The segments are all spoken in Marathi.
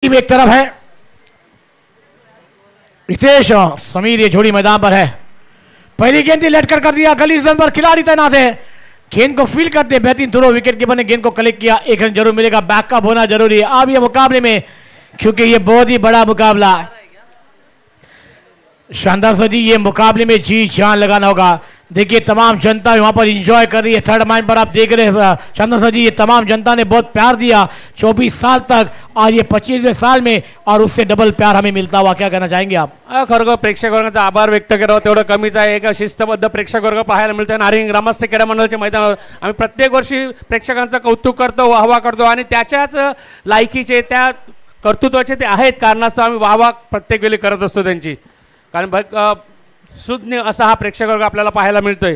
टीम एक तरफ है, रितेश और समीर ये जोड़ी मैदान पर है। पहली गेंद लेट कर दिया, गली जन पर खिलाड़ी तैनात है, गेंद को फील करते बेहतरीन थ्रो, विकेट कीपर ने गेंद को कलेक्ट किया, एक रन जरूर मिलेगा, बैकअप होना जरूरी है अब ये मुकाबले में, क्योंकि ये बहुत ही बड़ा मुकाबला। शानदार सर जी, ये मुकाबले में जी जान लगाना होगा। देखिए तमाम जनता वहां पर एंजॉय कर रही है, थर्ड माइन पर आप देख रहे हैं शानदार सर जी, ये तमाम जनता ने बहुत प्यार दिया 24 साल तक, आज ये 25वें साल में और उससे डबल प्यार हमें मिलता हुआ। क्या कहना चाहेंगे आप? खरं प्रेक्षक वर्गाचा आभार व्यक्त करावा तेवढं कमीच आहे। एक शिस्तबद्ध प्रेक्षक वर्ग पाहायला मिळतोय नारिंग ग्रामस्थ क्रीडा मंडळाच्या मैदानावर। आम्ही प्रत्येक वर्षी प्रेक्षकांचं कौतुक करतो, वाहवा करतो आणि त्याच्याच लायकीचे त्या कर्तृत्वाचे ते आहेत कारणास्तव आम्ही वाहवा प्रत्येक वेळी करत असतो त्यांची, कारण सुज्ञ असा हा प्रेक्षक वर्ग आपल्याला पाहायला मिळतोय।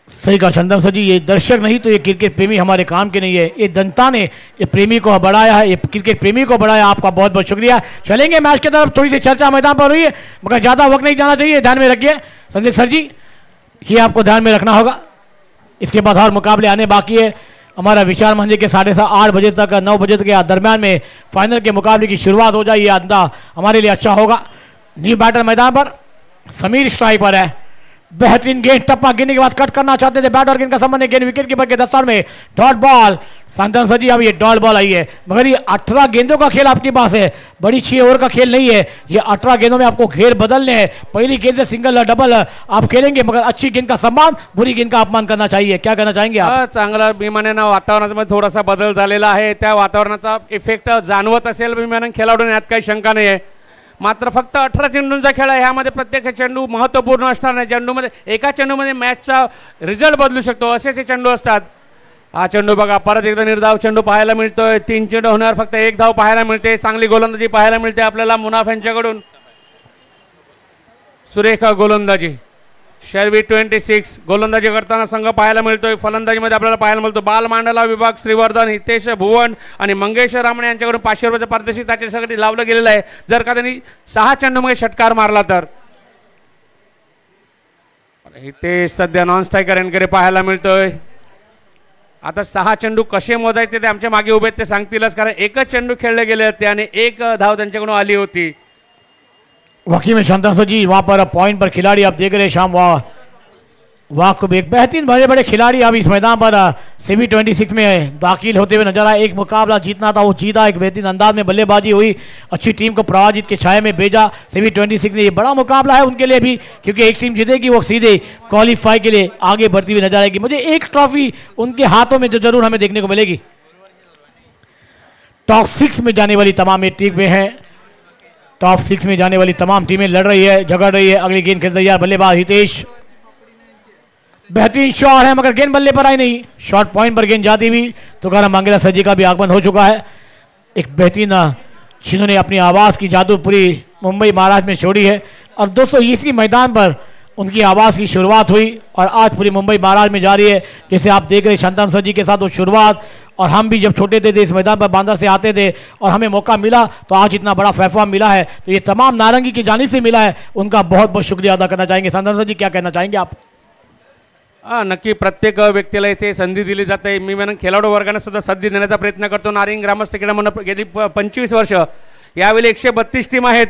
सही कहा चंदन सर जी, ये दर्शक नहीं तो ये क्रिकेट प्रेमी हमारे काम के नहीं है, ये जनता ने ये प्रेमी को बढ़ाया है, ये क्रिकेट प्रेमी को बढ़ाया। आपका बहुत बहुत शुक्रिया। चलेंगे मैच की तरफ, थोड़ी सी चर्चा मैदान पर हुई है मगर ज़्यादा वक्त नहीं जाना चाहिए, ध्यान में रखिए संदीप सर जी, ये आपको ध्यान में रखना होगा। इसके बाद और मुकाबले आने बाकी है। हमारा विचार मंच के 8:30 बजे तक 9 बजे के दरमियान में फाइनल के मुकाबले की शुरुआत हो जाए, ये अंदा हमारे लिए अच्छा होगा। न्यू बैटर मैदान पर, समीर स्ट्राइक पर है, बेहतरीन गेंद, टप्पा गिरने के बाद कट करना चाहते थे, बैट और गेंद का संबंध है, गेंद विकेट कीपर के दस्तार में, डॉट बॉल। शानदार सर जी, अब ये डॉट बॉल आई है मगर ये 18 गेंदों का खेल आपके पास है, बड़ी 6 ओवर का खेल नहीं है, ये 18 गेंदों में आपको घेर बदलने हैं। पहली गेंद से सिंगल डबल आप खेलेंगे मगर अच्छी गेंद का सम्मान, बुरी गेंद का अपमान करना चाहिए। क्या कहना चाहेंगे आप? चांगला विमानानं वातावरणामध्ये थोडासा बदल झालेला आहे, त्या वातावरणाचा इफेक्ट जाणवत असेल विमानन खेळाडूंना, यात काही शंका नाही आहे। मात्र फक्त 18 चेंडूंचा खेळ आहे, ह्यामध्ये प्रत्येक चेंडू महत्त्वपूर्ण असणार नाही, चेंडूमध्ये एका चेंडूमध्ये मॅचचा रिझल्ट बदलू शकतो, असेच चेंडू असतात। हा चेंडू बघा, परत एकदा निर्धाव चेंडू पाहायला मिळतोय, 3 चेंडू होणार, फक्त 1 धाव पाहायला मिळते, चांगली गोलंदाजी पाहायला मिळते आपल्याला मुनाफ यांच्याकडून, सुरेख गोलंदाजी। शर्वी 26 गोलंदाजी करताना संघ पाहायला मिळतोय, फलंदाजीमध्ये आपल्याला पाहायला मिळतो बाल मांडला विभाग श्रीवर्धन, हितेश भुवन आणि मंगेश रामणे यांच्याकडून 500 रुपयाचं पारितोषिक त्याच्यासाठी लावलं गेलेलं आहे, जर का त्यांनी 6 चेंडूमध्ये षटकार मारला तर। हितेश सध्या नॉन स्ट्रायकर यांकडे पाहायला मिळतोय। आता 6 चेंडू कसे मोजायचे ते आमच्या मागे उभे ते सांगतीलच, कारण एकच चेंडू खेळले गेले होते आणि 1 धाव त्यांच्याकडून आली होती। वाकई में शानदार सर जी, वहाँ पर पॉइंट पर खिलाड़ी आप देख रहे हैं शाम वाह को भी एक बेहतरीन बड़े बड़े खिलाड़ी अब इस मैदान पर सेमी 26 में दाखिल होते हुए नजर आए। एक मुकाबला जीतना था वो जीता, एक बेहतरीन अंदाज में बल्लेबाजी हुई, अच्छी टीम को पराजित के छाये में भेजा सेमी 26 में। ये बड़ा मुकाबला है उनके लिए भी, क्योंकि एक टीम जीतेगी वो सीधे क्वालिफाई के लिए आगे बढ़ती हुई नजर आएगी। मुझे एक ट्रॉफी उनके हाथों में जो जरूर हमें देखने को मिलेगी। टॉप 6 में जाने वाली तमाम ये टीमें हैं, टॉप 6 में जाने वाली तमाम टीमें लड़ रही है, झगड़ रही है। अगली गेंद खेल तैयार, बल्लेबाज हितेश, बेहतरीन शॉट है मगर गेंद बल्ले पर आई नहीं, शॉर्ट पॉइंट पर गेंद जाती हुई तो गारा मंगेला सर जी का भी आगमन हो चुका है। एक बेहतरीन जिन्होंने अपनी आवाज़ की जादू पूरी मुंबई महाराष्ट्र में छोड़ी है, और दोस्तों इसी मैदान पर उनकी आवाज़ की शुरुआत हुई और आज पूरी मुंबई महाराष्ट्र में जारी है। जैसे आप देख रहे हैं शांतान सर जी के साथ वो शुरुआत, और हम भी जब छोटे थे इस मैदान पर बांदर से आते थे और हमें मौका मिला तो आज इतना बड़ा प्लेटफॉर्म मिला है, तो ये तमाम नारंगी की जानिब से मिला है, उनका बहुत बहुत शुक्रिया अदा करना चाहेंगे। शांतान सर जी क्या कहना चाहेंगे आप? नक्की प्रत्येक व्यक्तीला इथे संधी दिली जाते, मी म्हणून खेळाडू वर्गाने सुद्धा संधी देण्याचा प्रयत्न करतो। नारिंग ग्रामस्थ क्रीडा मंडळ गेली 25 वर्ष, यावेळी 132 टीम आहेत,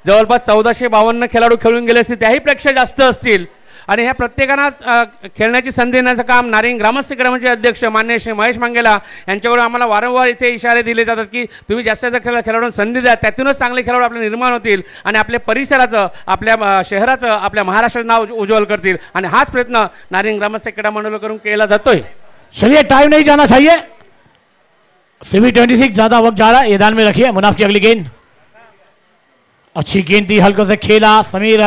जवळपास 1452 खेळाडू खेळून गेले असतील, त्याहीपेक्षा जास्त असतील, आणि ह्या प्रत्येकांना खेळण्याची संधी देण्याचं काम नारिंग ग्रामस्थ क्रीडा मंडळाचे अध्यक्ष माननीय श्री महेश मंगेला यांच्याकडून आम्हाला वारंवार इथे इशारे दिले जातात की तुम्ही जास्तीत जास्त खेळाडूंना संधी द्या, त्यातूनच चांगले खेळाडू आपले निर्माण होतील आणि आपल्या परिसराचं, आपल्या शहराचं, आपल्या महाराष्ट्राचं नाव उज्ज्वल करतील, आणि हाच प्रयत्न नारिंग ग्रामस्थ क्रीडा मंडळ करून केला जातोय। चलिए टाइम नहीं जाना चाहिए, सेमी 26 ज्यादा वक्त जा रहा है, ये ध्यान में रखिए। मुनाफ की अगली गेंद, अच्छी गेंद थी, हल्के से खेला समीर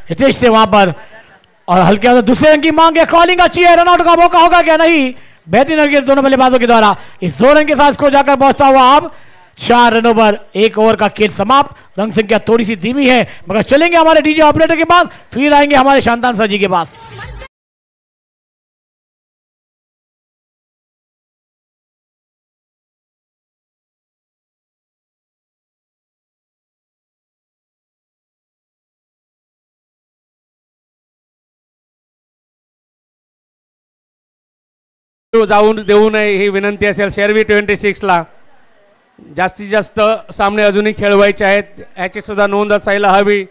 हितेश से वहां पर, और हल्के दूसरे रन की मांग है, कॉलिंग अच्छी है, रनआउट का मौका होगा क्या? नहीं, बेहतरीन गेंद दोनों बल्लेबाजों के द्वारा, इस 2 रन के साथ स्कोर जाकर पहुंचता हुआ अब 4 रनों पर 1 ओवर का खेल समाप्त। रन संख्या थोड़ी सी धीमी है मगर चलेंगे हमारे डीजे ऑपरेटर के पास, फिर आएंगे हमारे शांतान सर जी के पास। जाऊन देऊ नये ही विनंती असेल शर्वी 26 ला। जास्तीत जास्त सामने अजूनही खेळवायचे आहेत, याची सुद्धा नोंद असायला हवी.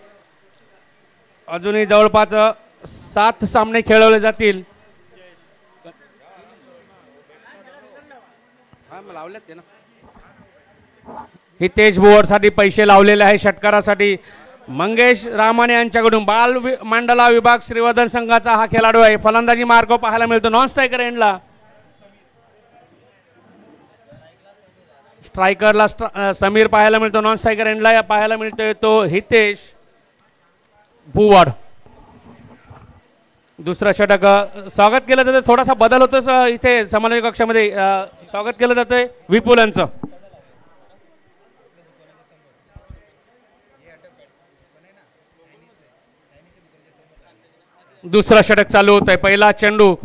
अजूनही जवळपास 7 सामने खेळवले जातील. हितेश बोरसाठी पैसे लावलेले आहे षटकारासाठी. मंगेश रामाने यांच्याकडून बाल मांडला विभाग श्रीवर्धन संघाचा हा खेळाडू आहे. फलंदाजी मार्ग पाहायला मिळतो नॉन स्ट्रायकर एंडला. स्ट्रायकरला समीर पाहायला मिळतो, नॉन स्ट्रायकर एंडला पाहायला मिळतोय तो हितेश भुवाड. दुसरं षटक स्वागत केलं जातं, थोडासा बदल होतो इथे समालोचक कक्षामध्ये. स्वागत केलं जातंय विपुल यांचं. दुसरा षटक चालू होत आहे. पहिला चेंडू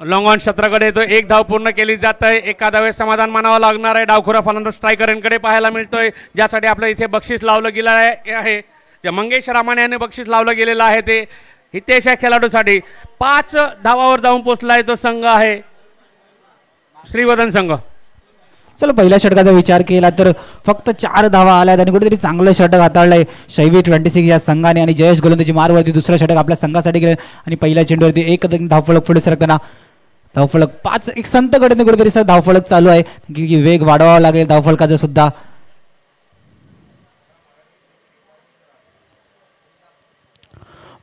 लॉंग ऑन क्षेत्राकडे येतो. 1 धाव पूर्ण केली जात आहे. एका धावेत समाधान मानावं लागणार आहे. डावखुरा फलंदाज स्ट्रायकरांकडे पाहायला मिळतोय, ज्यासाठी आपलं इथे बक्षीस लावलं गेलं आहे. जे मंगेश रामाने यांनी बक्षीस लावलं गेलेलं आहे ते हितेश या खेळाडूसाठी. 5 धावावर जाऊन पोचला आहे तो संघ आहे श्रीवर्धन संघ. चला पहिल्या षटकाचा विचार केला तर फक्त 4 धावा आल्यात आणि कुठेतरी चांगलं षटक हाताळलंय शैवी 26 या संघाने. आणि जयेश गोलंदाजी मारवरती दुसरं षटक आपल्या संघासाठी गेलं आणि पहिल्या चेंडूवरती एक धावफलक पुढे सरकताना धावफलक 5 एक संत गतीने कुठेतरी सर धावफलक चालू आहे की वेग वाढवावा लागेल धावफलकाचा सुद्धा.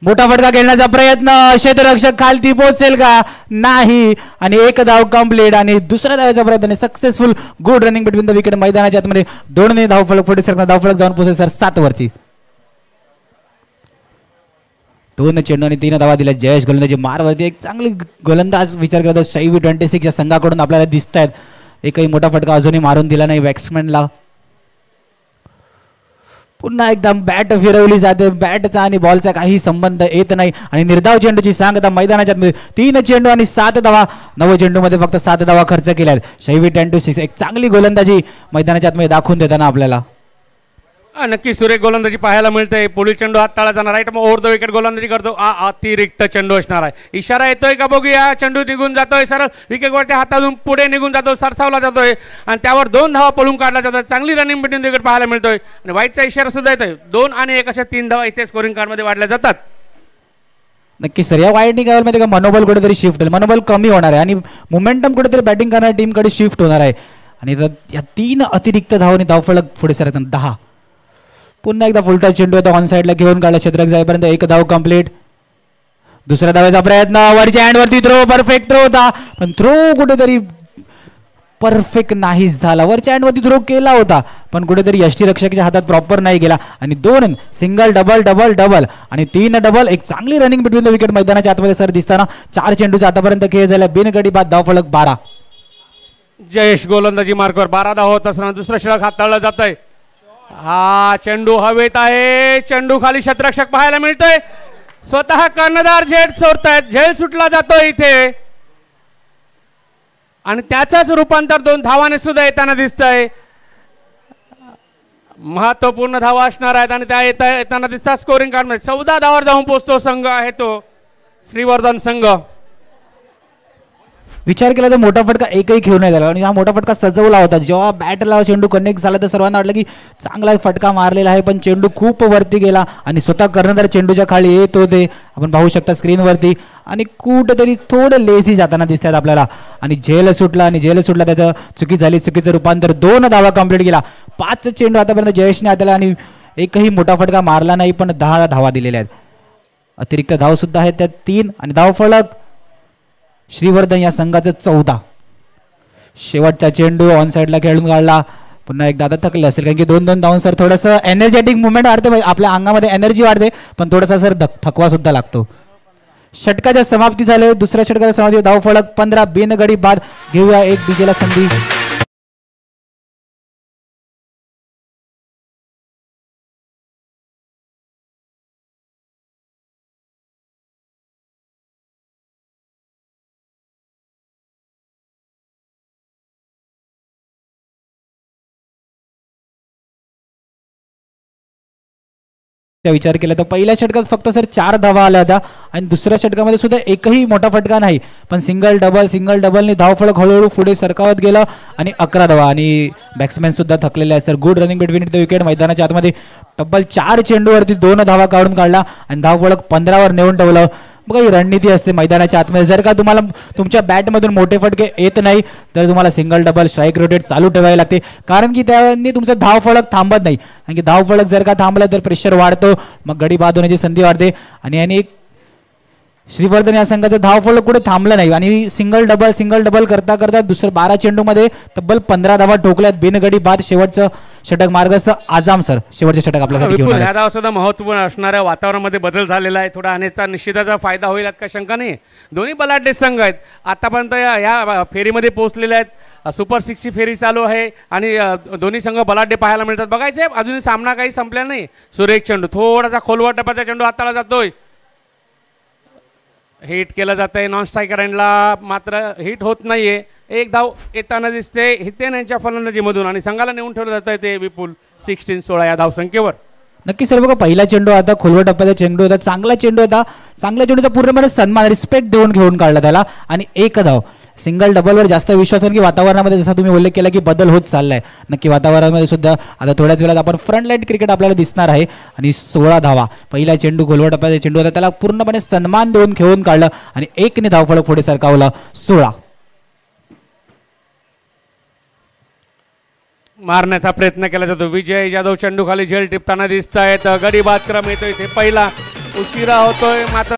मोठा फटका खेळण्याचा प्रयत्न, क्षेत्ररक्षक खालती पोहोचेल का नाही आणि 1 धाव कंप्लीट. आणि दुसऱ्या धावाचा प्रयत्न successful. Good running between the wicket. मैदानाच्या आतमध्ये 2 धावफलक पुढे सरकणार. धावफलक जाऊन पोहोचेल सर 7 वरती. 2 चेंडू आणि 3 धावा दिल्या जयेश गोलंदाजी मारवरती. एक चांगली गोलंदाज विचार करता शैवी 26 या संघाकडून आपल्याला दिसत आहेत. एकही मोठा फटका अजूनही मारून दिला नाही बॅट्समॅनला. पुन्हा एकदा बॅट फिरवली जाते. बॅटचा आणि बॉलचा काही संबंध येत नाही आणि निर्धाव चेंडूची सांगता मैदानाच्या 3 चेंडू आणि 7 धावा. 9 चेंडूमध्ये फक्त 7 धावा खर्च केल्यात. शैवी 26 एक चांगली गोलंदाजी मैदानाच्या आतमध्ये दाखवून देताना आपल्याला. नक्की सुरेख गोलंदाजी पाहायला मिळते. पुढील चेंडू हात तळा जाणार. राईट ओव्हर द विकेट गोलंदाजी करतो. अतिरिक्त चेंडू असणार आहे. इशारा येतोय का बघूया. चेंडू निघून जातोय सरळ विकेटवरच्या हातातून पुढे निघून जातो, सरसावला जातोय आणि त्यावर 2 धावा पळून काढला जातोय. चांगली रनिंग बिटवीन विकेट पाहायला मिळतोय आणि वाईटचा इशारा सुद्धा येतोय. 2 आणि 1 अशा 3 धावा इथे स्कोरिंग कार्डमध्ये वाढल्या जातात. नक्की सर या वाईटनिंग मध्ये का मनोबल कुठेतरी शिफ्ट होईल. मनोबल कमी होणार आहे आणि मोमेंटम कुठेतरी बॅटिंग करणाऱ्या टीमकडे शिफ्ट होणार आहे. आणि या 3 अतिरिक्त धावांनी धावफलक पुढे सरकतात 10. पुन्हा एकदा फुलटा चेंडू होता ऑन साईडला घेऊन काढला. क्षेत्ररक्षक जाईपर्यंत 1 धाव कंप्लीट. दुसऱ्या धावाचा प्रयत्न वरच्या हँडवरती थ्रो. परफेक्ट थ्रो होता पण थ्रो कुठेतरी परफेक्ट नाही झाला. वरच्या हँडवरती थ्रो केला होता पण कुठेतरी यष्टीरक्षकाच्या हातात प्रॉपर नाही गेला. आणि 2 सिंगल डबल डबल डबल आणि 3 डबल. एक चांगली रनिंग बिटवीन द विकेट मैदानाच्या आतमध्ये सर दिसताना. 4 चेंडूचा आतापर्यंत खेळ झाला. बिनगडी बाद धावफलक 12. जयेश गोलंदाजी मार्कवर 12 धावा होत असताना दुसरं षटक हाताळलं जात आहे. हा चेंडू हवेत आहे. चेंडू खाली क्षेत्ररक्षक पाहायला मिळतोय. स्वतः कर्णधार झेल सोडतायत. झेल सुटला जातोय इथे आणि त्याचाच रूपांतर 2 धावाने सुद्धा येताना दिसतंय. महत्वपूर्ण धावा असणार आहेत आणि त्या येताना दिसतात स्कोरिंग कार्डमध्ये. 14 धावावर जाऊन पोहोचतो संघ आहे तो श्रीवर्धन संघ. विचार केला तर मोठा फटका एकही खेळून नाही झाला आणि हा मोठा फटका सजवला होता. जेव्हा बॅटला चेंडू कनेक्ट झाला तर सर्वांना वाटलं की चांगला फटका मारलेला आहे पण चेंडू खूप वरती गेला आणि स्वतः कर्णधार चेंडूच्या खाली येत होते. आपण पाहू शकता स्क्रीनवरती आणि कुठेतरी थोडं लेझी जाताना दिसतात आपल्याला. आणि झेल सुटला त्याचं चुकी झाली. चुकीचं रूपांतर 2 धावा कंप्लीट केला. 5 चेंडू आतापर्यंत जयेशने हाताळला आणि एकही मोठा फटका मारला नाही पण 10 धावा दिलेल्या आहेत. अतिरिक्त धाव सुद्धा आहेत त्यात 3 आणि धावफलक श्रीवर्धन या संघाचं 14. शेवटचा चेंडू ऑन साईडला खेळून काढला. पुन्हा एकदा आता थकले असेल कारण की 2-2 धावून सर थोडंसं एनर्जेटिक मुवमेंट वाढते. आपल्या अंगामध्ये एनर्जी वाढते पण थोडासा सर थकवा सुद्धा लागतो. षटकाच्या समाप्ती झाले. दुसऱ्या षटकाच्या समाप्ती धावफलक 15. बिनगडी बाद. घेऊया एक डीजेला संधी. विचार केला तर पहिल्या षटकात फक्त सर 4 धावा आल्या होत्या आणि दुसऱ्या षटकामध्ये सुद्धा एकही मोठा फटका नाही, पण सिंगल डबलने धावफलक हळूहळू पुढे सरकावत गेलं आणि 11 धावा. आणि बॅट्समॅन सुद्धा थकलेले आहे sir. Good running between the wicket. मैदानाच्या आतमध्ये तब्बल 4 चेंडूवरती 2 धावा काढून काढला आणि धावफलक 15 वर नेऊन ठेवलं. बघा ही रणनीती असते मैदानाच्या आतमध्ये. जर का तुम्हाला तुमच्या बॅटमधून मोठे फटके येत नाही तर तुम्हाला सिंगल डबल स्ट्राईक रोटेट चालू ठेवावे लागते, कारण की त्याने तुमचं धावफलक थांबत नाही. कारण की धावफलक जर का थांबलं तर प्रेशर वाढतो, मग गडी बाद होण्याची संधी वाढते. आणि याने श्रीवर्धन या संघाचं धावफलक कुठे थांबलं नाही आणि सिंगल डबल करता करता दुसरं 12 चेंडूमध्ये तब्बल 15 धावा ठोकल्यात बिनगडी बाद. शेवटचं षटक मार्गस्थ आझाम सर शेवटचं षटक आपल्यासाठी घेऊन आले. ह्या धावा सुद्धा महत्त्वपूर्ण असणाऱ्या वातावरणामध्ये बदल झालेला आहे. थोडा अनेकचा निश्चिताचा फायदा होईल यात काही शंका नाही. दोन्ही बलाढ्य संघ आहेत आतापर्यंत या फेरीमध्ये पोहोचलेले आहेत. सुपर 6 फेरी चालू आहे आणि दोन्ही संघ बलाढ्य पाहायला मिळतात. बघायचे अजूनही सामना काही संपला नाही. सुरेख चेंडू थोडासा खोलवर टप्प्याचा चेंडू हाताला जातोय, हिट केलं जात आहे. नॉन स्ट्रायकर एंडला मात्र हिट होत नाहीये. एक धाव येताना दिसते हितेन यांच्या फलंदाजीमधून आणि संघाला नेऊन ठेवलं जात आहे ते विपुल 16-16 या धावसंख्येवर. नक्की सर. बघा पहिला चेंडू आता खोलवर टप्प्याचा चेंडू होता, चांगला चेंडू होता. चांगल्या चेंडूचा पूर्णपणे सन्मान रिस्पेक्ट देऊन घेऊन काढला त्याला आणि 1 धाव. सिंगल डबलवर जास्त विश्वास आहे की वातावरणामध्ये जसा तुम्ही उल्लेख केला की बदल होत चाललाय. नक्की वातावरणामध्ये सुद्धा आता थोड्याच वेळात आपण फ्रंट लाईट क्रिकेट आपल्याला दिसणार आहे. आणि 16 धावा. पहिला चेंडू खोलवर टप्प्याचा चेंडू होता, त्याला पूर्णपणे सन्मान देऊन खेळून काढलं आणि 1ने धावफलक पुढे सरकावलं. 16 मारण्याचा प्रयत्न केला जातो. विजय जाधव चेंडू खाली झेल टिपताना दिसत आहेत. गडी बाद क्रम येतोय इथे पहिला उशिरा होतोय मात्र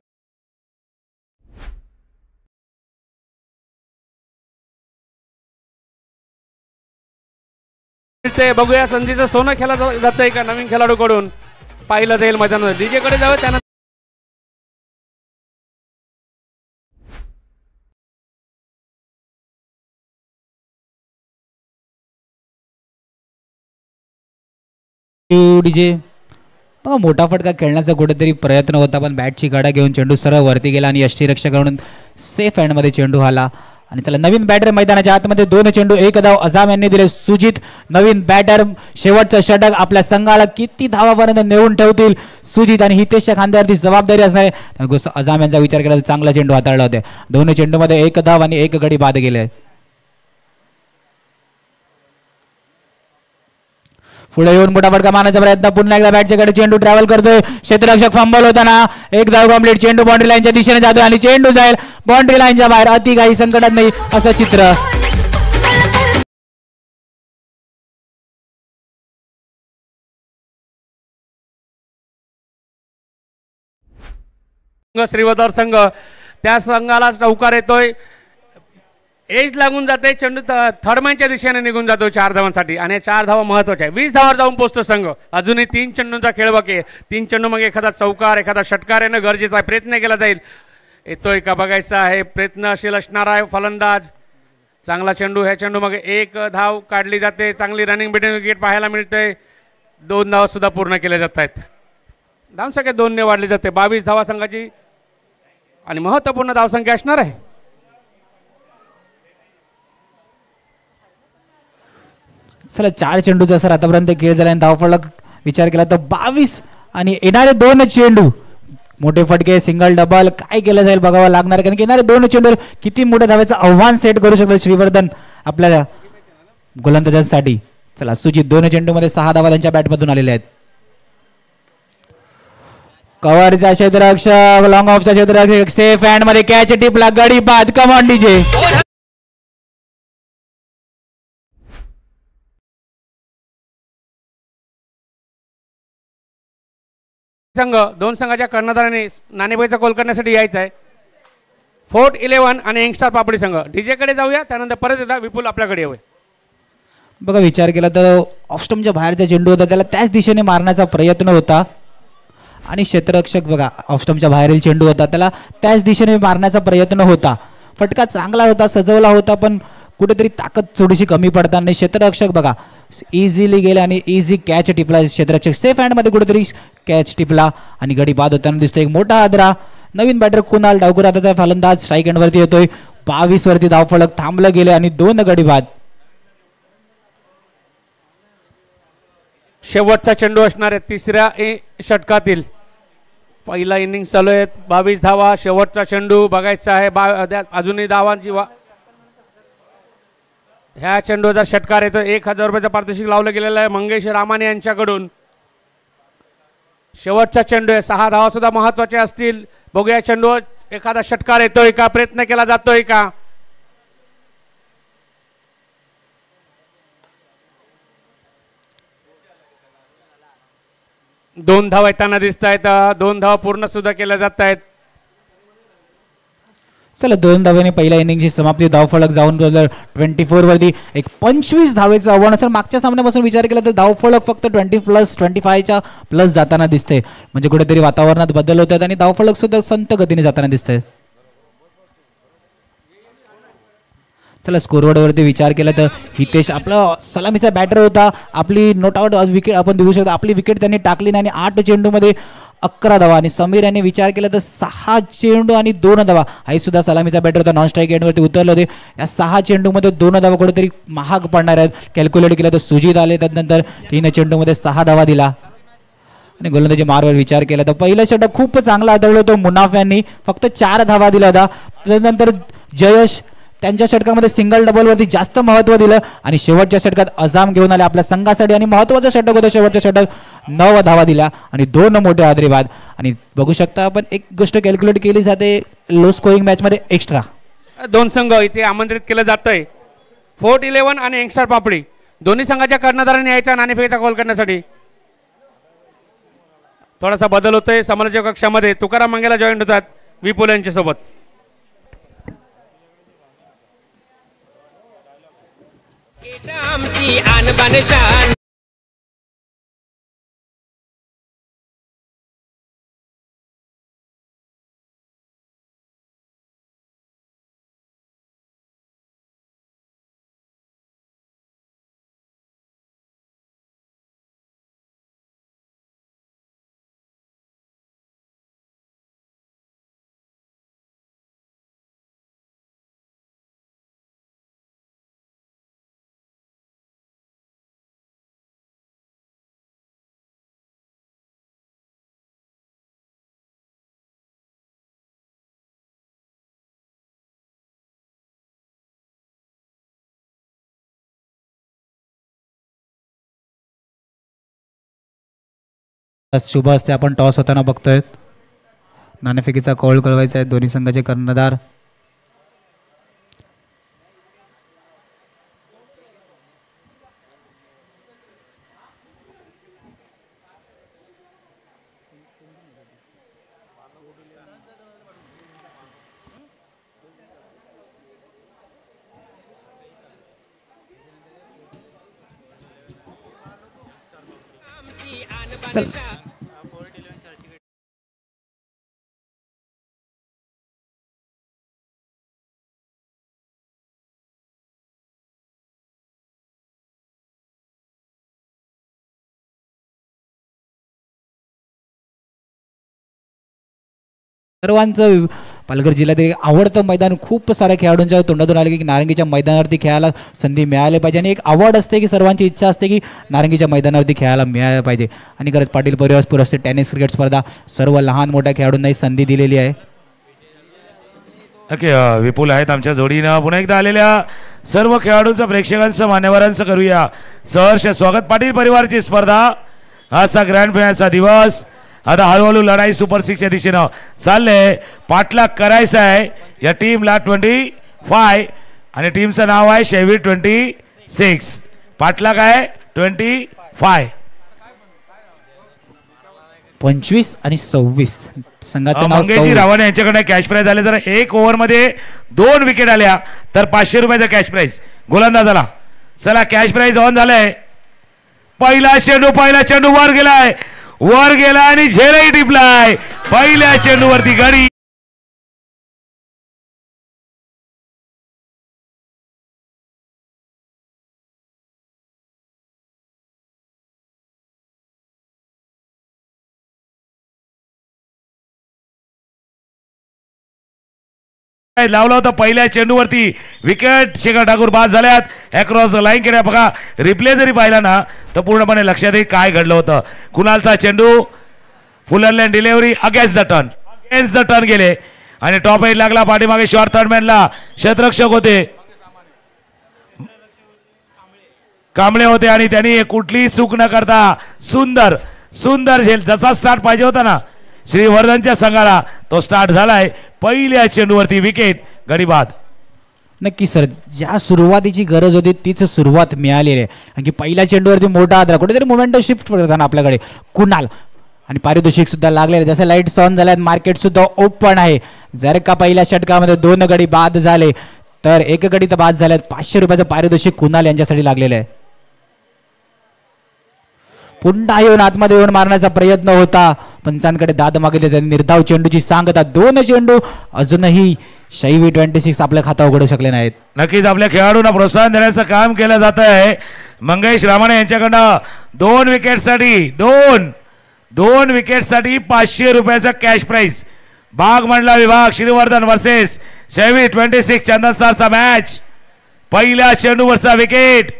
बघूया संधीचं सोनं खेळला जात आहे का नवीन खेळाडूकडून पाहिलं जाईल मैदानात. डीजे कडे जावं त्यानंतर डीजे. मोठा फटका खेळण्याचा कुठेतरी प्रयत्न होता, पण बॅटची गाडा घेऊन चेंडू सरळ वरती गेला आणि यष्टीरक्षक म्हणून सेफ हँडमध्ये चेंडू आला. आणि चला नवीन बॅटर मैदानाच्या आतमध्ये 2 चेंडू 1 धाव अझाम यांनी दिले. सुजित नवीन बॅटर शेवटचं षटक आपल्या संघाला किती धावापर्यंत नेऊन ठेवतील सुजित आणि हितेशच्या खांद्यावरती जबाबदारी असणार आहे. अझाम यांचा विचार केला तर चांगला चेंडू हाताळला होते. 2 चेंडूमध्ये 1 धाव आणि 1 गडी बाद गेले. पुढे येऊन मोठा फटका मारण्याचा प्रयत्न. पुन्हा एकदा बॅटच्या कडे चेंडू ट्रॅव्हल करतोय. क्षेत्ररक्षक फंबल होताना 1 धाव कंप्लीट. चेंडू बाउंड्री लाईनच्या दिशेने जातोय आणि चेंडू जाईल बाउंड्री लाईनच्या बाहेर. अति काही संकटात नाही असं चित्र. श्रीवर्धन संघ त्या संघाला चौकार येतोय. एज लागून जाते. चेंडू थर्डमॅनच्या दिशेने निघून जातो 4 धावांसाठी आणि 4 धावा महत्वाच्या आहे. 20 धावावर जाऊन पोहोचतो संघ. अजूनही 3 चेंडूंचा खेळ बाकी आहे. 3 चेंडू मग एखादा चौकार एखादा षटकार येणं गरजेचं आहे. प्रयत्न केला जाईल. येतोय का बघायचा आहे. प्रयत्नशील असणार आहे फलंदाज. चांगला चेंडू. ह्या चेंडू मग 1 धाव काढली जाते. चांगली रनिंग बिटवीन विकेट पाहायला मिळते. 2 धावा सुद्धा पूर्ण केल्या जात आहेत. धावसंख्या 2ने वाढली जाते. 22 धावा संघाची आणि महत्त्वपूर्ण धावसंख्या असणार आहे. चला 4 चेंडूचा सर आतापर्यंत खेळ झाला आणि धावफलक विचार केला तर 22 आणि येणारे 2 चेंडू मोठे फटके सिंगल डबल काय केलं जाईल बघावं लागणार, कारण की येणारे 2 चेंडू किती मोठ्या धाव्याचं आव्हान सेट करू शकतो श्रीवर्धन आपल्या गोलंदाजांसाठी. चला सुजित 2 चेंडूमध्ये 6 धावा त्यांच्या बॅटमधून आलेल्या आहेत. कव्हरचा क्षेत्ररक्षक लॉंग ऑफचा क्षेत्ररक्षक सेफ हँड मध्ये कॅच टिपला गडी बाद. Come on DJ. संघ 2 संघाच्या कर्णधारांनी नाणेबाईचा गोल करण्यासाठी यायचा आहे. फोर्ट 11 आणि यंगस्टार पापडी संघ. डीजे कडे जाऊया त्यानंतर परत एकदा विपुल आपल्याकडे येऊया. बघा विचार केला तर ऑफस्टमच्या बाहेरचा चेंडू होता त्याला त्याच दिशेने मारण्याचा प्रयत्न होता आणि क्षेत्ररक्षक बघा ऑफस्टमच्या बाहेरील चेंडू होता त्याला त्याच दिशेने मारण्याचा प्रयत्न होता. फटका चांगला होता सजवला होता पण कुठेतरी ताकद थोडीशी कमी पडताना क्षेत्ररक्षक बघा इझिली गेले आणि इझी कॅच टिपला. क्षेत्ररक्षक सेफ हँडमध्ये कुठेतरी कॅच टिपला आणि गडी बाद होताना दिसतो. एक मोठा आदरा. नवीन बॅटर कुणाल डावकर आताचा फलंदाज स्ट्राईक एंडवरती येतोय. 22 वरती धावफलक थांबलं गेले आणि 2 गडी बाद. शेवटचा चेंडू असणार आहे तिसऱ्या षटकातील. पहिला इनिंग चालू आहे, 22 धावा. शेवटचा चेंडू बघायचा आहे, अजूनही धावांची ह्या चेंडूचा षटकार येतो. 1000 रुपयाचा पारितोषिक लावलं गेलेलं आहे मंगेश रामाने यांच्याकडून. शेवटचा चेंडू आहे, 6 धावा सुद्धा महत्वाच्या असतील. बघूया चेंडू एखादा षटकार येतोय का, प्रयत्न केला जातोय का. दोन धावा येताना दिसत आहेत, 2 धावा पूर्ण सुद्धा केल्या जात आहेत. चला 2 धाव्याने पहिल्या इनिंगची समाप्ती. धावफलक जाऊन 24 वरती एक 25 धावेचं आव्हान. तर मागच्या सामन्यापासून विचार केला तर धावफलक फक्त 20+25च्या प्लस जाताना दिसते. म्हणजे कुठेतरी वातावरणात बदल होत आहेत आणि धावफलक सुद्धा संत गतीने जाताना दिसते. चला स्कोरबोर्डवरती विचार केला तर हितेश आपला सलामीचा बॅटर होता. आपली नोट आउट विकेट आपण देऊ शकतो. आपली विकेट त्यांनी टाकली नाही आणि 8 चेंडूमध्ये 11 धावा. आणि समीर यांनी विचार केला तर 6 चेंडू आणि 2 धावा. हाही सुद्धा सलामीचा बॅटर होता, नॉन स्ट्राईक एंडवरती उतरले होते. या 6 चेंडूमध्ये 2 धावा कुठेतरी महाग पडणार आहेत. कॅल्क्युलेट केलं तर सुजित आले, त्यानंतर 3 चेंडूमध्ये 6 धावा दिला. आणि गोलंदाजी मारवर विचार केला तर पहिला षटक खूप चांगला आदळलं होतं मुनाफ यांनी, फक्त 4 धावा दिला होता. त्यानंतर जयश त्यांच्या षटकामध्ये सिंगल डबलवरती जास्त महत्त्व दिलं आणि शेवटच्या षटकात अजाम घेऊन आले आपल्या संघासाठी. आणि महत्त्वाचं षटक होतं शेवटच्या षटक, 9 धावा दिल्या आणि 2 मोठे आदरीवाद. आणि बघू शकता आपण एक गोष्ट कॅल्क्युलेट केली जाते लो स्कोरिंग मॅचमध्ये एक्स्ट्रा. 2 संघ इथे आमंत्रित केलं जातंय. फोर्ट 11 आणि यंगस्टर पापडी दोन्ही संघाच्या कर्णधारांनी यायचा नाणेफेकीचा कॉल करण्यासाठी. थोडासा बदल होतोय समालोचक कक्षामध्ये. तुकाराम मंगेला जॉईंट होतात विपुल यांच्या सोबत. आमची आणबान शान. शुभ असते. आपण टॉस होताना बघतोय. नाणेफेकीचा कॉल कळवायचा आहे दोन्ही संघाचे कर्णधार. चल सर्वांचं पालघर जिल्ह्यातील आवडतं मैदान. खूप साऱ्या खेळाडूंच्या तोंडातून आले की नारंगीच्या मैदानावरती खेळायला संधी मिळाली पाहिजे. आणि एक आवड असते की सर्वांची इच्छा असते की नारंगीच्या मैदानावरती खेळायला मिळायला पाहिजे. आणि खरंच पाटील परिवार पुरस्कृत टेनिस क्रिकेट स्पर्धा सर्व लहान मोठ्या खेळाडूंनाही संधी दिलेली आहे. ओके, विपुल आहेत आमच्या जोडीनं. पुन्हा एकदा आलेल्या सर्व खेळाडूंचं, प्रेक्षकांचं, मान्यवरांचं करूया सहर्ष स्वागत. पाटील परिवारची स्पर्धा, असा ग्रँड फिनालचा दिवस. आता हळूहळू लढाई सुपर 6च्या दिशेनं चालले. पाठलाग करायचा आहे या टीमला 25 आणि टीमचं नाव आहे शेवी 26. पाठलाग आहे 25. 25 आणि 26 संघाचं नाव. मंगेशजी रावण यांच्याकडे कॅश प्राइज आले. तर 1 ओव्हरमध्ये 2 विकेट आल्या तर 500 रुपयाचा कॅश प्राइज गोलंदाजाला. चला कॅश प्राइज ऑन झालाय. पहिला चेंडू वर गेला आणि झेलही टिपलाय. पहिल्या चेंडूवरती गडी. लावला होता पहिल्या चेंडूवरती विकेट. शेखर ठाकूर बाद झाल्यात. अक्रॉस लाईन केल्या. बघा रिप्ले जरी पाहिला ना तर पूर्णपणे लक्षात येईल काय घडलं होतं. कुणालचा चेंडू फुल line delivery against the turn गेले आणि टॉप एट लागला पाठीमागे. शॉर्ट थर्डमॅनला क्षेत्ररक्षक होते कांबळे होते आणि त्यांनी कुठलीही चूक न करता सुंदर झेल जसा स्टार्ट पाहिजे होता ना श्रीवर्धनच्या संघाला तो स्टार्ट झालाय. पहिल्या चेंडूवरती विकेट गडी बाद. नक्की सर, ज्या सुरुवातीची गरज होती तीच सुरुवात मिळालेली आहे. कारण की पहिल्या चेंडूवरती मोठा आदरा कुठेतरी मोमेंटम शिफ्ट करताना आपल्याकडे कुणाल आणि पारितोषिक सुद्धा लागलेले. जसे लाईट्स ऑन झाल्यात मार्केट सुद्धा ओपन आहे. जर का पहिल्या षटकामध्ये 2 गडी बाद झाले तर 1 गडी तर बाद झाल्यात. 500 रुपयाचं पारितोषिक कुणाल यांच्यासाठी लागलेलं आहे. पुन्हा येऊन आतमध्ये येऊन मारण्याचा प्रयत्न होता. पंचांकडे दाद मागितले त्यांनी. निर्धाव चेंडूची सांगता. 2 चेंडू अजूनही शैवी 26 आपलं खातं उघडू शकले नाहीत. नक्कीच आपल्या खेळाडूंना प्रोत्साहन देण्याचं काम केलं जात आहे. मंगेश रामाणे यांच्याकडनं 2 विकेटसाठी 2 विकेटसाठी 500 रुपयाचा कॅश प्राइस. बाग मंडला विभाग श्रीवर्धन वर्सेस शैवी 26 चंदन सरचा मॅच. पहिल्या चेंडूवरचा विकेट.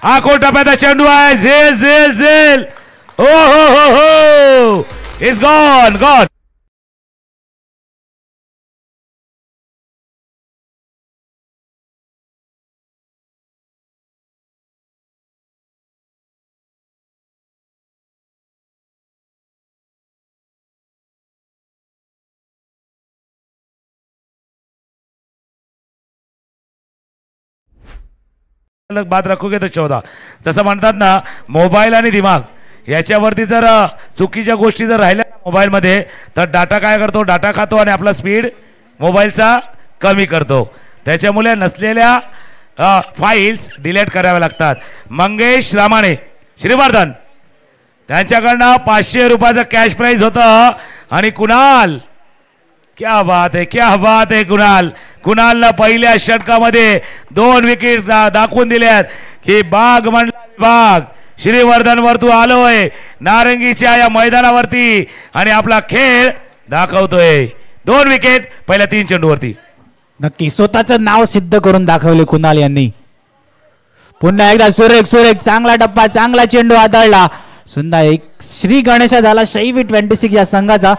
हा टप्प्याचा चेंडू आहे. झेल ओ हो इज गॉन. बात रखोगे तो 14. जसं म्हणतात ना मोबाईल आणि दिमाग याच्यावरती जर चुकीच्या गोष्टी जर राहिल्या मोबाईलमध्ये तर डाटा काय करतो, डाटा खातो आणि आपला स्पीड मोबाईलचा कमी करतो. त्याच्यामुळे नसलेल्या फाईल्स डिलीट कराव्या लागतात. मंगेश रामाणे श्रीवर्धन त्यांच्याकडनं 500 रुपयाचं कॅश प्राइज होतं आणि कुणाल क्या बात है कुणालनं पहिल्या षटकामध्ये 2 विकेट दाखवून दिल्यात की बाग मंडळ श्रीवर्धन वर तू आलोय नारंगीच्या या मैदानावरती आणि आपला खेळ दाखवतोय. 2 विकेट पहिल्या 3 चेंडूवरती. नक्की स्वतःचं नाव सिद्ध करून दाखवले कुणाल यांनी. पुन्हा एकदा सुरेख चांगला टप्पा चांगला चेंडू आदळला. सुंदर एक श्री गणेशा झाला शैवी 26 या संघाचा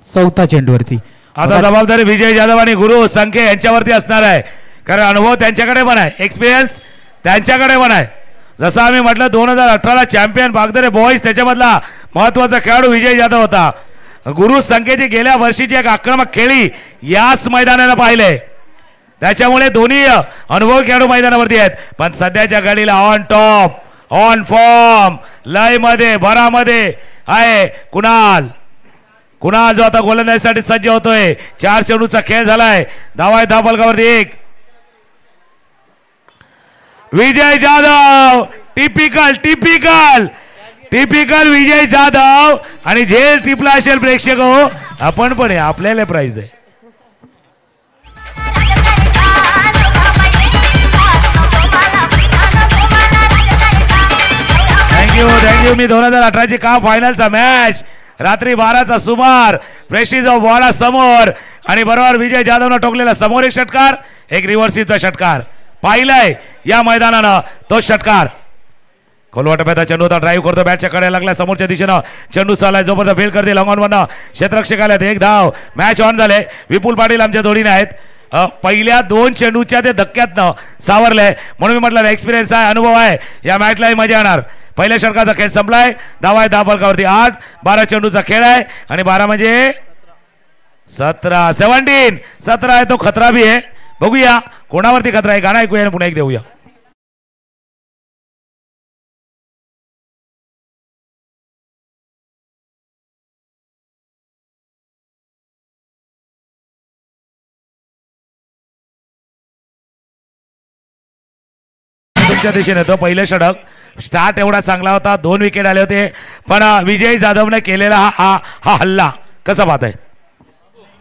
4था चेंडूवरती. आता जबाबदारी विजय जाधव आणि गुरु संख्ये यांच्यावरती असणार आहे कारण अनुभव त्यांच्याकडे पण आहे, एक्सपिरियन्स त्यांच्याकडे पण आहे. जसं आम्ही म्हटलं 2018 चॅम्पियन बागदरे बॉईज त्याच्यामधला महत्वाचा खेळाडू विजय जाधव होता. गुरु संख्येची गेल्या वर्षीची एक आक्रमक खेळी याच मैदानाला पाहिले. त्याच्यामुळे दोन्ही अनुभव खेळाडू मैदानावरती आहेत. पण सध्याच्या घडीला ऑन टॉप ऑन फॉर्म लय मध्ये भरामध्ये आहे कुणाल जो आता गोलंदाजीसाठी सज्ज होतोय. 4 चेंडूचा खेळ झालाय. धावा फलकावरती 1. विजय जाधव टिपिकल विजय जाधव आणि झेल टिपला असेल प्रेक्षक हो. आपण पण आहे आपल्याला प्राइज आहे. थँक्यू. मी 2018 का फायनलचा मॅच रात्री 12चा सुमार प्रेस्टीज ऑफ वाडा समोर आणि बरोबर विजय जाधवनं टोकलेला समोर एक षटकार एक रिव्हर्सिव्हचा षटकार पाहिलाय या मैदानानं. तो षटकार खोलवा टप्प्याचा चेंडू होता. ड्राईव्ह करतो बॅटच्या कड्या लागला समोरच्या दिशेनं चेंडू चाललाय जोपर्यंत फेल करते लॉंग ऑनवरनं क्षेत्ररक्षक आल्यात. 1 धाव. मॅच ऑन झाले. विपुल पाटील आमच्या जोडीने आहेत. पहिल्या 2 चेंडूच्या ते धक्क्यातनं सावरलंय म्हणून मी म्हटलं एक्सपिरियन्स आहे अनुभव आहे या मॅचलाही मजा येणार. पहिल्या षटकाचा खेळ संपलाय. धावा आहे 10 फलकावरती 8. 12 चेंडूचा खेळ आहे आणि 12 म्हणजे 17 आहे. तो खतरा बी आहे. बघूया कोणावरती खतरा आहे. गाणं ऐकूया आणि पुन्हा एक देऊया. दिशेने तो पहिलं षटक स्टार्ट एवढा चांगला होता. 2 विकेट आले होते पण विजय जाधवने केलेला हा हल्ला कसा पाहताय.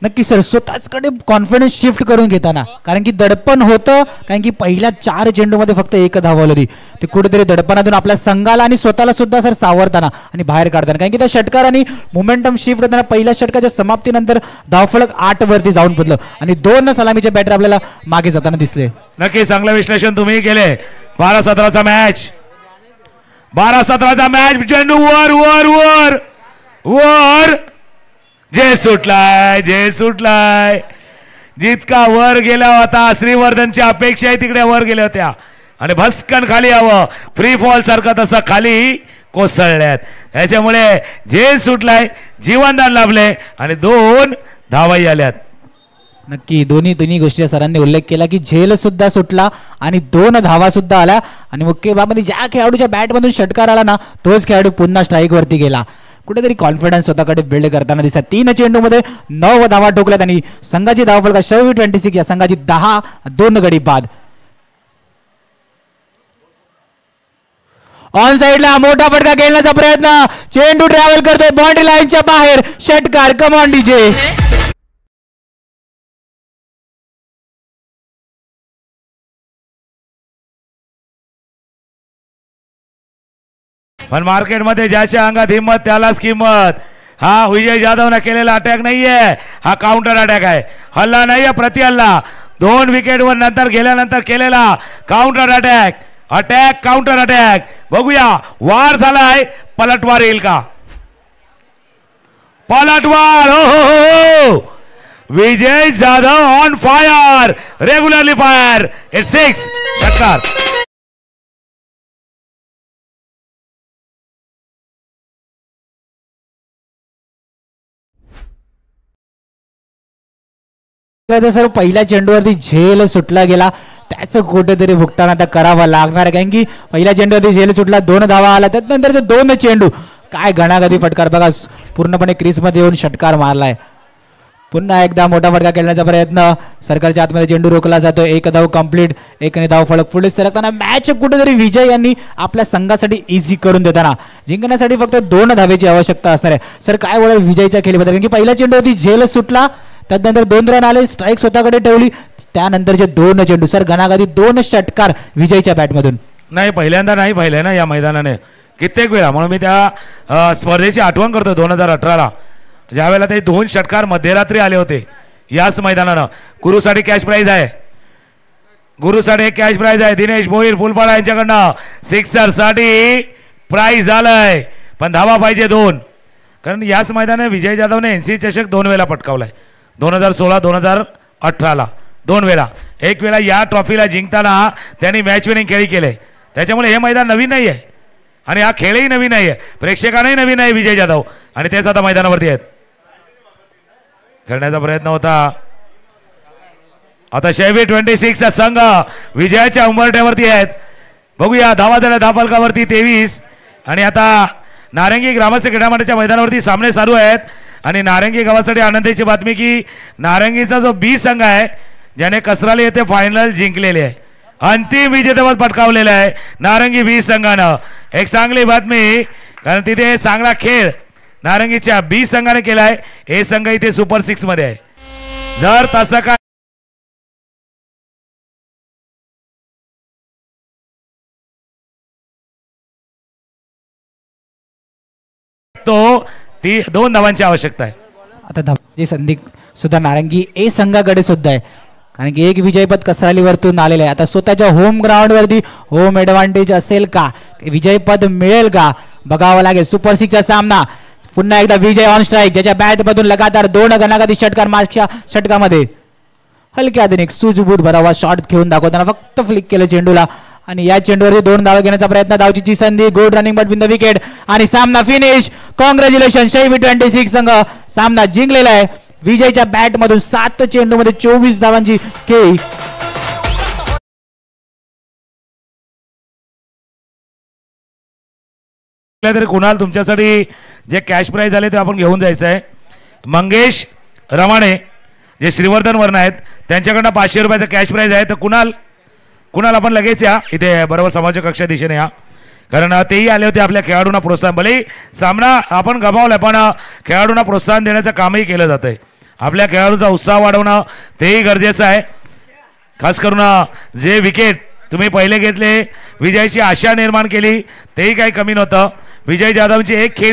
नक्की सर, स्वतःचकडे कॉन्फिडन्स शिफ्ट करून घेताना, कारण की दडपण होतं, कारण की पहिल्या 4 चेंडूमध्ये फक्त एक धाव आली, ते कुठेतरी दडपणातून आपल्या संघाला आणि स्वतःला सुद्धा सर सावरताना आणि बाहेर काढताना, कारण की त्या षटकाराने मोमेंटम शिफ्ट होताना पहिल्या षटकाच्या समाप्तीनंतर धावफलक 8 वरती जाऊन पडलं आणि 2 सलामीचे बॅटर आपल्याला मागे जाताना दिसले. नक्की चांगलं विश्लेषण तुम्ही केले. 12-17चा मॅच, 12-17चा मॅच, चेंडू वर वर वर वर, जे सुटलाय, जे सुटलाय, जितका वर गेला होता श्रीवर्धनच्या अपेक्षाही तिकडे वर गेल्या होत्या आणि भस्कन खाली यावं, फ्री फॉल सारखं तसं खाली कोसळल्यात. त्याच्यामुळे जे सुटलाय, जीवनदान लाभले आणि 2 धावाही आल्यात. नक्की दोन्ही गोष्टी सरांनी उल्लेख केला की झेल सुद्धा सुटला आणि 2 धावा सुद्धा आल्या आणि मुख्य बाबमध्ये ज्या खेळाडूच्या बॅटमधून षटकार आला ना, तोच खेळाडू पुन्हा स्ट्राईक वरती गेला. कुठेतरी कॉन्फिडन्स स्वतःकडे बिल्ड करताना दिसतात. 3 चेंडूमध्ये 9 धावा ठोकल्यात आणि संघाची धावफलक 26 या संघाची 10-2 गडी बाद. ऑन साइडला मोठा फटका खेळण्याचा प्रयत्न, चेंडू ट्रॅव्हल करतोय बाउंड्री लाईनच्या बाहेर, षटकार. Come on DJ. पण मार्केटमध्ये ज्याच्या अंगात हिंमत त्यालाच किंमत. हा विजय जाधवने केलेला अटॅक नाहीये, हा काउंटर अटॅक आहे. हल्ला नाहीये, प्रति हल्ला. 2 विकेटवर नंतर गेल्यानंतर केलेला counter attack. Attack counter attack. बघूया वार झालाय, पलटवार येईल का? पलटवार. हो, Vijay Jadhav on fire, regularly fire. It's 6 षटकार. सर पहिल्या चेंडूवरती झेल सुटला गेला, त्याचं कुठेतरी भुगतान आता करावं लागणार, कारण की पहिल्या चेंडूवरती झेल सुटला, 2 धावा आला, त्यानंतर 2 चेंडू, काय घणाघाती फटकार बघा, पूर्णपणे क्रीजमध्ये येऊन षटकार मारलाय. पुन्हा एकदा मोठा फटका खेळण्याचा प्रयत्न, सर्कलच्या आतमध्ये चेंडू रोखला जातो. 1 धाव कंप्लीट, 1 धाव फलक पुढे सरकताना मॅच कुठेतरी विजय यांनी आपल्या संघासाठी इझी करून देताना जिंकण्यासाठी फक्त 2 धावेची आवश्यकता असणार आहे. सर काय बोलाल विजयच्या खेळीबद्दल, कारण की पहिल्या चेंडूवरती झेल सुटला, त्यानंतर 2 रन आले, स्ट्राईक स्वतःकडे ठेवली, त्यानंतरचे 2 चेंडू. सर घणाघाती 2 षटकार विजयच्या बॅटमधून. नाही पहिल्यांदा नाही पाहिलंय ना या मैदानाने, कित्येक वेळा. म्हणून मी त्या स्पर्धेची आठवण करतो. 2018ला ज्यावेळेला ते 2 षटकार मध्यरात्री आले होते याच मैदानानं. गुरुसाठी कॅश प्राईज आहे, गुरुसाठी एक कॅश प्राईज आहे. दिनेश भोईर फुलपाडा यांच्याकडनं सिक्सर साठी प्राईज आलाय, पण धावा पाहिजे 2. कारण याच मैदानाने विजय जाधवने NCC चषक 2 वेळा पटकावलाय. 2016, 2018ला 2 वेळा. एक वेळा या ट्रॉफीला जिंकताना त्यांनी मॅच विनिंग खेळी केले. त्याच्यामुळे हे मैदान नवीन नाही आहे आणि हा खेळही नवीन आहे, प्रेक्षकांनाही नवीन आहे विजय जाधव, आणि तेच आता मैदानावरती आहेत. खेळण्याचा प्रयत्न होता. आता शेवी 26 संघ विजयाच्या उंबरठ्यावरती आहेत. बघूया धावा झाल्या धावफलकावरती 23. आणि आता नारंगी ग्रामस्थ क्रीडा मंडळाच्या मैदानावरती सामने चालू आहेत. आणि नारंगी गावासाठी आनंदाची बातमी की नारंगीचा जो बी संघ आहे ज्याने कसराली येथे फायनल जिंकलेले आहे, अंतिम विजेतेपद पटकावलेलं आहे नारंगी बी संघानं. एक चांगली बातमी, कारण तिथे चांगला खेळ नारंगीच्या बी संघाने केलाय. ए संघ इथे सुपर 6 मध्ये आहे. जर तसं काय तो ती 2 धावांची आवश्यकता आहे. आता धावांची संधी सुद्धा नारंगी ए संघाकडे सुद्धा आहे, कारण की एक विजयपद कसरालीवरतून आलेलं आहे. आता स्वतःच्या होम ग्राउंडवरती होम ॲडव्हान्टेज असेल का, विजयपद मिळेल का, बघावं लागेल. सुपर 6चा सामना. पुन्हा एकदा विजय ऑन स्ट्राईक, ज्याच्या बॅटमधून लगातार 2 घणाघाती षटकार मागच्या षटकामध्ये. हलक्या आधुनिक सूझबूट भरावा शॉट घेऊन दाखवताना फक्त फ्लिक केलं चेंडूला आणि या चेंडूवरती 2 धावा घेण्याचा प्रयत्न. धावचीची संधी, good running but win the wicket आणि सामना फिनिश. कॉंग्रॅच्युलेशन, शेवी 26 संघ सामना जिंकलेला आहे. विजयच्या बॅटमधून 7 चेंडूमध्ये 24 धावांची खेळी. तरी कुणाल तुमच्यासाठी जे कॅश प्राईज आले ते आपण घेऊन जायचं आहे. मंगेश रमाणे जे श्रीवर्धन वर्ण आहेत त्यांच्याकडनं 500 रुपयाचं कॅश प्राईज आहे. तर कुणाल आपण लगेच या इथे, बरोबर समाज कक्षा दिशेने या, कारण तेही आले होते आपल्या खेळाडूंना प्रोत्साहन. भले सामना आपण गमावलाय पण खेळाडूंना प्रोत्साहन देण्याचं कामही केलं जात आहे. आपल्या खेळाडूंचा उत्साह वाढवणं तेही गरजेचं आहे. खास करून जे विकेट तुम्ही पहिले घेतले विजयाची आशा निर्माण केली तेही काही कमी नव्हतं. विजय जाधवची एक खेळी